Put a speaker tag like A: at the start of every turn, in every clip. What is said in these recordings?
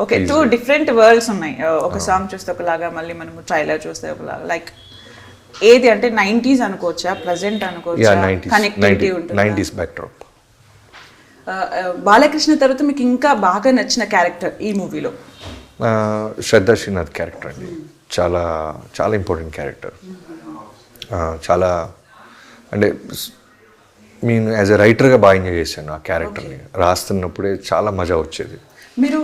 A: Okay, two different world's ఉన్నాయి. ఒక song చూస్తే ఒకలాగా, మళ్ళీ మనము ట్రైలర్ చూస్తే ఒకలాగా. లైక్ ఏది అంటే 90s అనుకోవచ్చా, ప్రజెంట్ అనుకోవచ్చా, కనెక్టివిటీ ఉంటుంది?
B: 90s backdrop.
A: బాలకృష్ణ తర్వాత మీకు ఇంకా బాగా నచ్చిన క్యారెక్టర్ ఈ మూవీలో?
B: శ్రద్ధా శ్రీనాథ్ క్యారెక్టర్ అండి. చాలా చాలా ఇంపార్టెంట్ క్యారెక్టర్. చాలా అంటే నేను యాజ్ ఎ రైటర్గా బాగా ఎంజాయ్ చేశాను ఆ క్యారెక్టర్ని. రాస్తున్నప్పుడే చాలా మజా వచ్చేది.
A: మీరు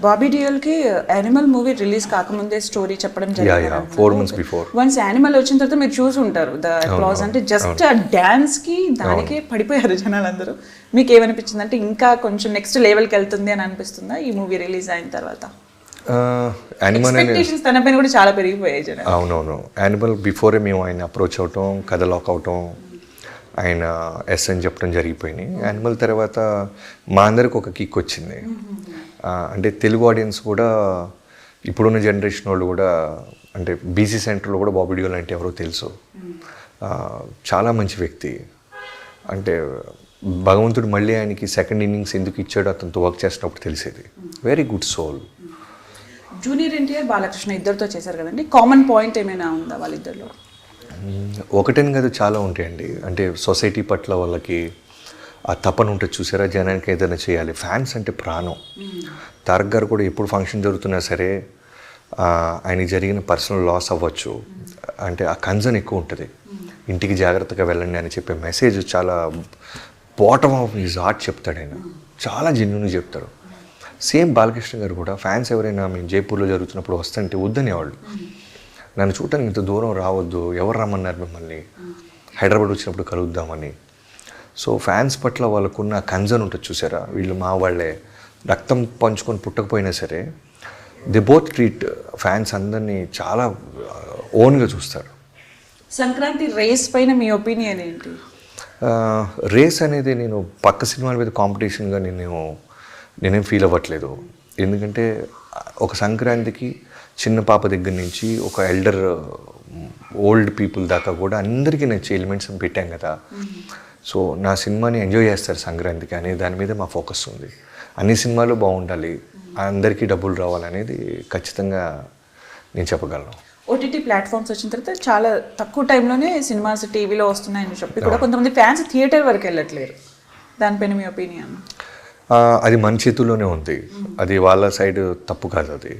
A: బాబీ డియోల్కి యానిమల్ మూవీ రిలీజ్ కాకముందే స్టోరీ చెప్పడం జరిగింది.
B: 4 months బిఫోర్.
A: వన్స్ యానిమల్ వచ్చిన తర్వాత మీరు చూసి ఉంటారు ద అప్లాజ్. అంటే జస్ట్ ఆ డాన్స్ కి దానికే పడిపోయారు జనాలందరూ. మీకు ఏమనిపించింది? అంటే ఇంకా కొంచెం నెక్స్ట్ లెవెల్కి వెళ్తుంది అని అనిపిస్తుందా ఈ మూవీ రిలీజ్ అయిన తర్వాత? ఎక్స్పెక్టేషన్స్ తన పైన కూడా చాలా పెరిగిపోయాయి జనాలు.
B: అవునవును. యానిమల్ బిఫోరే మేము ఆయన అప్రోచ్ అవటం, కథ లాక్ అవటం, ఆయన ఎస్ అని చెప్పడం జరిగిపోయినాయి. యానిమల్ తర్వాత మా అందరికి ఒక కిక్ వచ్చింది. అంటే తెలుగు ఆడియన్స్ కూడా, ఇప్పుడున్న జనరేషన్ వాళ్ళు కూడా, అంటే బీసీ సెంటర్లో కూడా బాబీ డియోల్ అంటే ఎవరో తెలుసు. చాలా మంచి వ్యక్తి. అంటే భగవంతుడు మళ్ళీ ఆయనకి సెకండ్ ఇన్నింగ్స్ ఎందుకు ఇచ్చాడో అతనితో వర్క్ చేసినప్పుడు తెలిసేది. Very good soul.
A: Junior NTR, Balakrishna ఇద్దరితో చేశారు కదండి, కామన్ పాయింట్ ఏమైనా ఉందా వాళ్ళిద్దరిలో?
B: ఒకటని కదా, చాలా ఉంటాయండి. అంటే సొసైటీ పట్ల వాళ్ళకి ఆ తపన ఉంటుంది చూసారా, జనానికి ఏదైనా చేయాలి. ఫ్యాన్స్ అంటే ప్రాణం. తారక్ గారు కూడా ఎప్పుడు ఫంక్షన్ జరుగుతున్నా సరే, ఆయనకి జరిగిన పర్సనల్ లాస్ అవ్వచ్చు, అంటే ఆ కన్సర్న్ ఎక్కువ ఉంటుంది. ఇంటికి జాగ్రత్తగా వెళ్ళండి అని చెప్పే మెసేజ్ చాలా బాటమ్ ఆఫ్ హిజ్ హార్ట్ చెప్తాడు ఆయన. చాలా జెన్యూన్గా చెప్తాడు. సేమ్ బాలకృష్ణ గారు కూడా ఫ్యాన్స్ ఎవరైనా మేము జైపూర్లో జరుగుతున్నప్పుడు వస్తుంటే వద్దనేవాళ్ళు. నన్ను చూడటానికి ఇంత దూరం రావద్దు, ఎవరు రమ్మన్నారు మిమ్మల్ని, హైదరాబాద్ వచ్చినప్పుడు కలుద్దామని. సో ఫ్యాన్స్ పట్ల వాళ్ళకున్న కన్సర్న్ ఉంటుంది చూసారా, వీళ్ళు మా వాళ్ళే, రక్తం పంచుకొని పుట్టకపోయినా సరే దే బోత్ ట్రీట్ ఫ్యాన్స్ అందరినీ చాలా ఓన్గా చూస్తారు.
A: సంక్రాంతి రేస్ పైన మీ ఒపీనియన్ ఏంటి?
B: రేస్ అనేది నేను పక్క సినిమాల మీద కాంపిటీషన్గా నేనేం ఫీల్ అవ్వట్లేదు. ఎందుకంటే ఒక సంక్రాంతికి చిన్న పాప దగ్గర నుంచి ఒక ఎల్డర్ ఓల్డ్ పీపుల్ దాకా కూడా అందరికీ నచ్చే ఎలిమెంట్స్ పెట్టాం కదా. సో నా సినిమాని ఎంజాయ్ చేస్తారు సంక్రాంతికి అనే దాని మీద మా ఫోకస్ ఉంది. అన్ని సినిమాలు బాగుండాలి, అందరికీ డబ్బులు రావాలనేది ఖచ్చితంగా నేను చెప్పగలను.
A: ఓటీటీ ప్లాట్ఫామ్స్ వచ్చిన తర్వాత చాలా తక్కువ టైంలోనే సినిమాస్ టీవీలో వస్తున్నాయని చెప్పి కూడా కొంతమంది ఫ్యాన్స్ థియేటర్ వరకు వెళ్ళట్లేరు. దానిపైన మీ ఒపీనియన్?
B: అది మన చేతుల్లోనే ఉంది. అది వాళ్ళ సైడ్ తప్పు కాదు అది.